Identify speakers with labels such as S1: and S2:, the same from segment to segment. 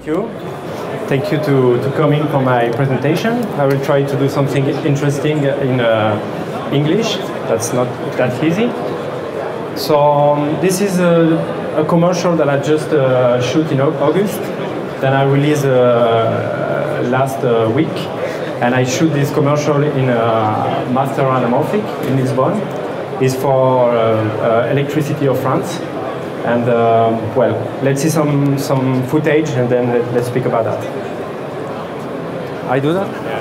S1: Thank you. Thank you to coming for my presentation. I will try to do something interesting in English. That's not that easy. So this is a commercial that I just shoot in August. Then I released last week. And I shoot this commercial in Master Anamorphic in Lisbon. It's for electricity of France. And well, let's see some footage and then let's speak about that. I do that? Yeah,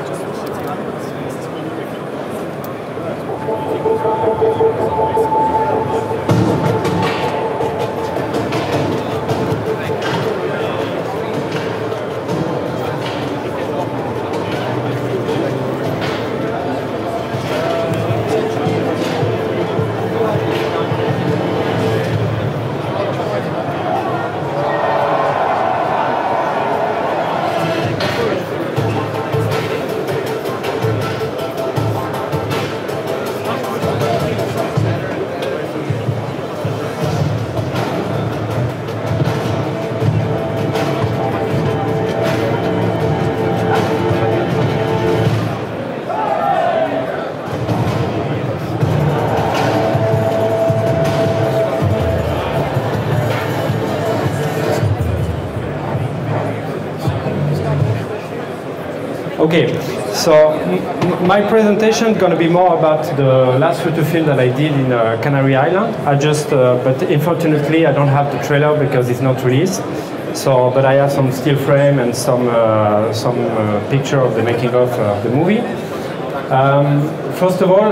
S1: Okay, so my presentation is going to be more about the last photo film that I did in Canary Island. But unfortunately I don't have the trailer because it's not released. So, but I have some still frame and some picture of the making of the movie. First of all,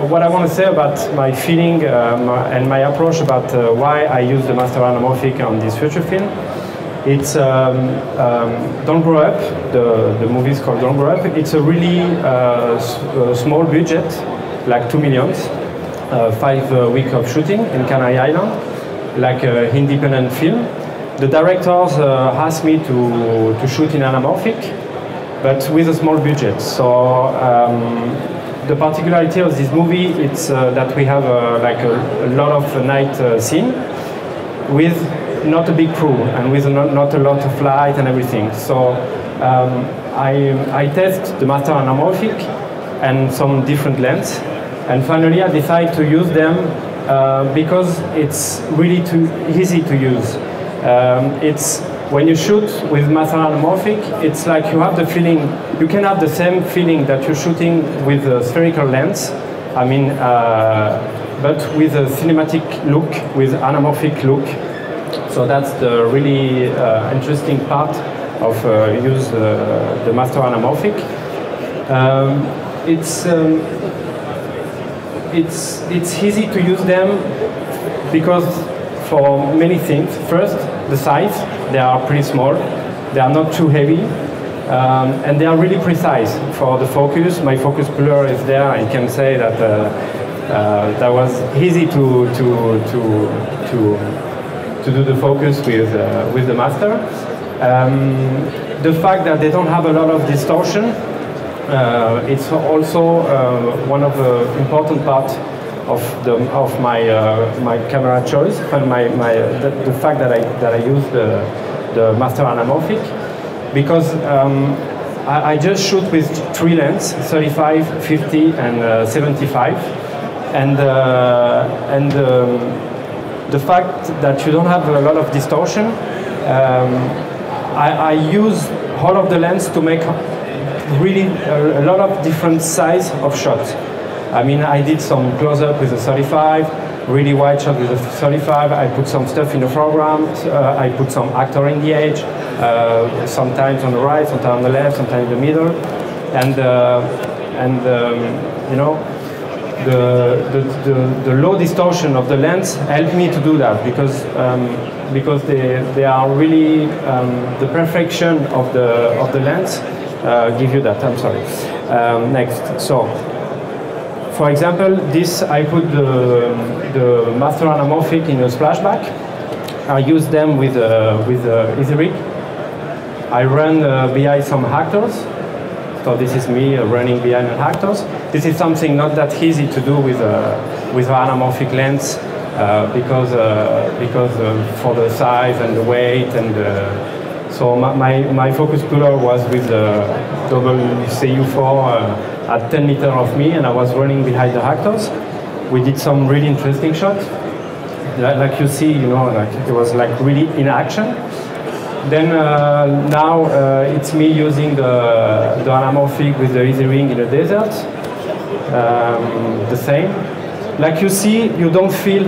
S1: what I want to say about my feeling and my approach about why I use the Master Anamorphic on this feature film. It's Don't Grow Up, the movie is called Don't Grow Up. It's a really small budget, like 2 million, 5 weeks of shooting in Canary Island, like an independent film. The directors asked me to shoot in Anamorphic, but with a small budget. So the particularity of this movie is that we have like a lot of night scene with not a big crew and with not a lot of light and everything. So I test the Master Anamorphic and some different lenses, and finally I decide to use them because it's really too easy to use. It's when you shoot with Master Anamorphic, it's like you have the feeling, you can have the same feeling that you're shooting with a spherical lens. I mean, but with a cinematic look, with anamorphic look. So that's the really interesting part of use the Master Anamorphic. It's easy to use them because for many things. First, the size, they are pretty small. They are not too heavy. And they are really precise for the focus. My focus blur is there. I can say that that was easy to do the focus with the Master. The fact that they don't have a lot of distortion, it's also one of the important parts of my camera choice, and the fact that I use the Master Anamorphic, because I just shoot with 3 lenses, 35, 50, and 75, and the fact that you don't have a lot of distortion, I use all of the lens to make really a lot of different size of shots. I mean, I did some close-up with a 35, really wide shot with a 35. I put some stuff in the foreground. I put some actor in the edge, sometimes on the right, sometimes on the left, sometimes in the middle, and you know, the low distortion of the lens helped me to do that because they are really the perfection of the lens give you that. I'm sorry. Next, so for example, this I put the Master Anamorphic in a splashback. I use them with Easy Rig. I run behind some actors. So this is me running behind actors. This is something not that easy to do with an anamorphic lens because for the size and the weight and So my focus puller was with the double CU4 at 10 meters of me, and I was running behind the actors. We did some really interesting shots. Like you see, you know, like it was like really in action. Then now it's me using the anamorphic with the easy ring in the desert. The same. Like you see, you don't feel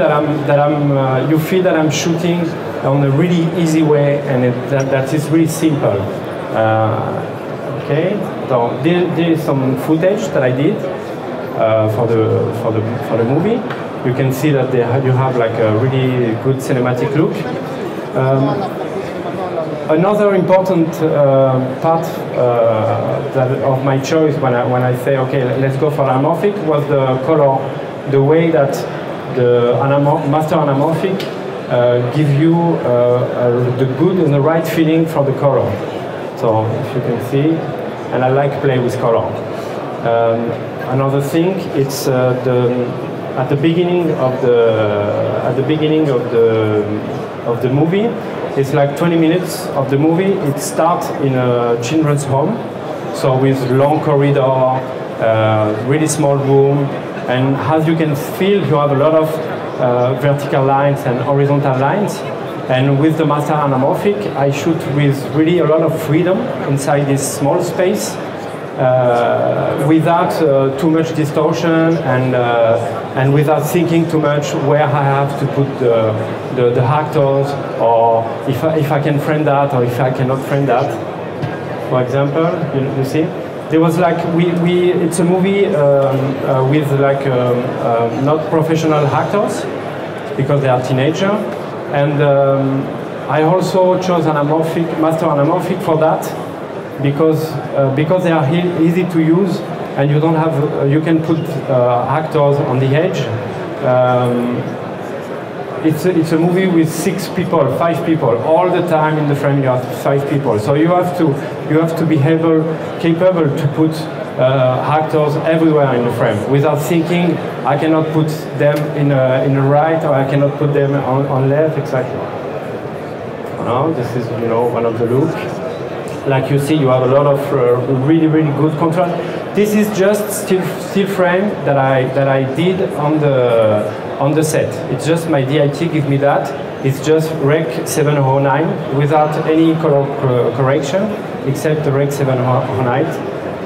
S1: you feel that I'm shooting on a really easy way, and that is really simple. Okay, so there is some footage that I did for the movie. You can see that you have like a really good cinematic look. Another important part of my choice when I say okay, let's go for anamorphic was the color, the way that the Master Anamorphic give you the good and the right feeling for the color. So if you can see, and I like play with color. Another thing, it's at the beginning of the movie. It's like 20 minutes of the movie. It starts in a children's home, so with long corridor, really small room, and as you can feel, you have a lot of vertical lines and horizontal lines. And with the Master Anamorphic, I shoot with really a lot of freedom inside this small space, without too much distortion and without thinking too much where I have to put the actors, or if I can frame that or if I cannot frame that. For example, you see, there was like it's a movie with like not professional actors because they are teenagers, and I also chose Master Anamorphic for that. Because they are easy to use, and you don't have you can put actors on the edge. It's a movie with 6 people, 5 people all the time in the frame. You have 5 people, so you have to be capable to put actors everywhere in the frame without thinking I cannot put them in the right, or I cannot put them on left exactly. Now this is one of the looks. Like you see, you have a lot of really good control. This is just still frame that I did on the set. It's just my DIT give me that. It's just Rec 709 without any color correction except the Rec 709.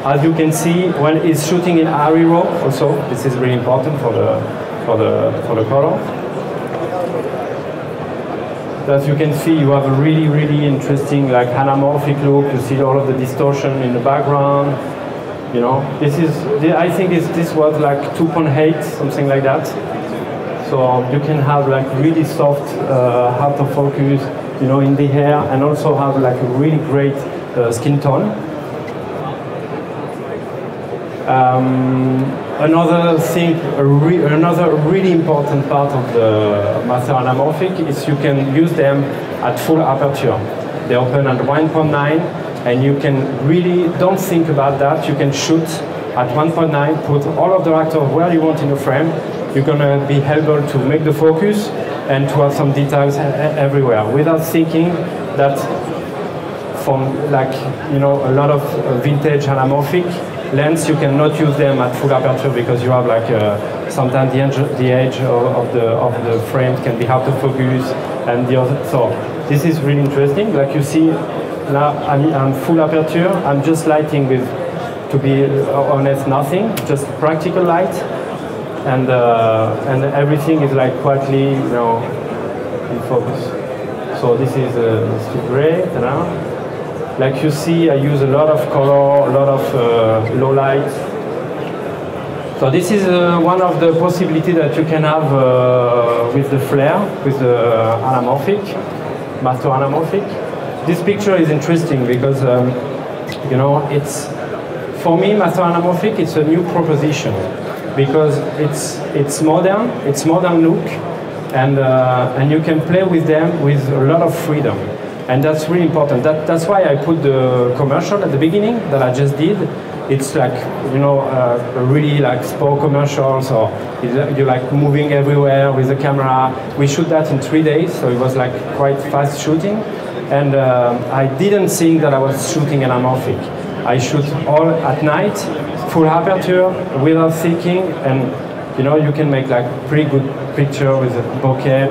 S1: As you can see, when it's shooting in ARRI RAW, also this is really important for the color. As you can see, you have a really interesting like anamorphic look. You see all of the distortion in the background. You know, I think this was like 2.8, something like that. So you can have like really soft out of focus, in the hair, and also have like a really great skin tone. Another thing, another really important part of the Master Anamorphic is you can use them at full aperture. They open at 1.9, and you can really don't think about that. You can shoot at 1.9, put all of the actors where you want in the frame. You're gonna be able to make the focus and to have some details everywhere without thinking that from like a lot of vintage anamorphic lens, you cannot use them at full aperture because you have like sometimes the edge of the frame can be hard to focus, and the other. So this is really interesting. Like you see, now I'm full aperture. I'm just lighting with, to be honest, nothing, just practical light, and everything is like quietly, in focus. So this is still gray. Like you see, I use a lot of color, a lot of low light. So this is one of the possibilities that you can have with the flare, with the anamorphic, Master Anamorphic. This picture is interesting because, it's, for me, Master Anamorphic, it's a new proposition because it's modern look, and you can play with them with a lot of freedom. And that's really important. That's why I put the commercial at the beginning that I just did. It's like, really like sport commercials, or you're like moving everywhere with the camera. We shoot that in 3 days, so it was like quite fast shooting. And I didn't think that I was shooting anamorphic. I shoot all at night, full aperture, without thinking, and you know, you can make like pretty good picture with a bokeh.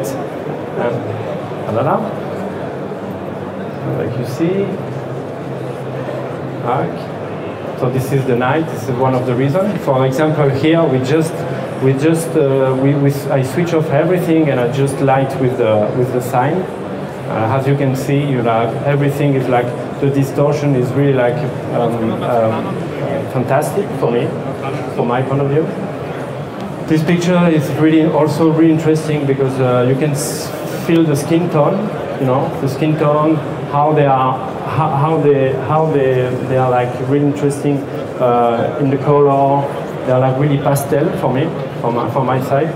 S1: Like you see. So this is the night. This is one of the reasons. For example, here I switch off everything and I just light with the sign. As you can see, you know, everything is like the distortion is really like fantastic for me, from my point of view. This picture is also really interesting because you can feel the skin tone. You know, the skin tone, how they are like really interesting in the color. They are like really pastel for me, from my side.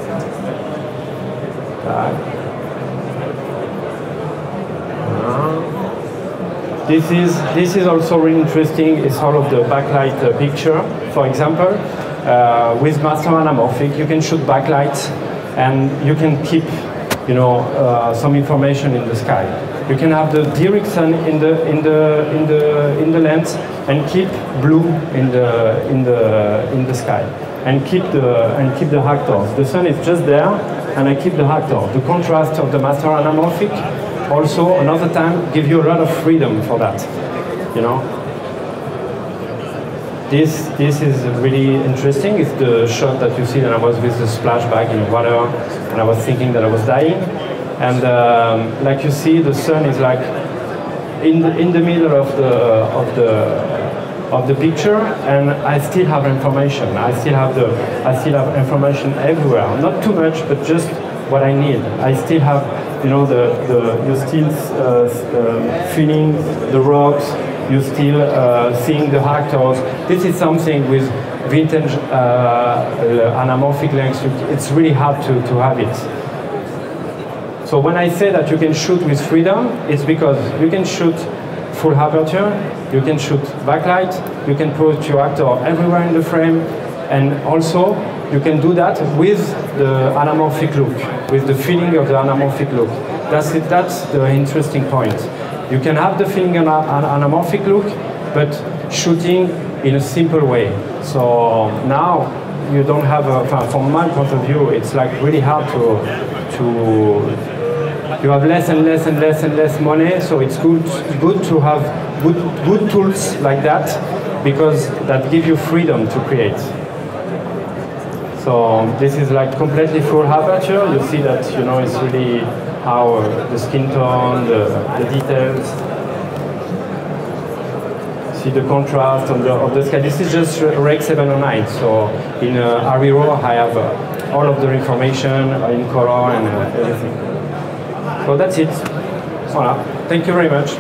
S1: This is also really interesting. It's all of the backlight picture. For example, with Master Anamorphic, you can shoot backlights, and you can keep, you know, some information in the sky. You can have the direct sun in the lens and keep blue in the sky, and keep the actors. The sun is just there, and I keep the actors. The contrast of the Master Anamorphic also another time give you a lot of freedom for that. You know. This is really interesting. It's the shot that you see that I was with the splash bag in water, and I was thinking that I was dying. And like you see, the sun is like in the middle of the picture, and I still have information. I still have information everywhere. Not too much, but just what I need. I still have, you know, you're still feeling the rocks. You're still seeing the actors. This is something with vintage anamorphic lens. It's really hard to have it. So when I say that you can shoot with freedom, it's because you can shoot full aperture, you can shoot backlight, you can put your actor everywhere in the frame, and also you can do that with the anamorphic look, with the feeling of the anamorphic look. That's the interesting point. You can have the feeling of an anamorphic look, but shooting in a simple way. So now you don't have from my point of view, it's like really hard you have less and less and less and less money, so it's good to have good tools like that, because that give you freedom to create. So this is like completely full aperture. You see that, you know, it's really how the skin tone, the details. See the contrast of the sky. This is just Rec 709. So in ARRI I have all of the information in color and everything. So that's it. Voilà. Thank you very much.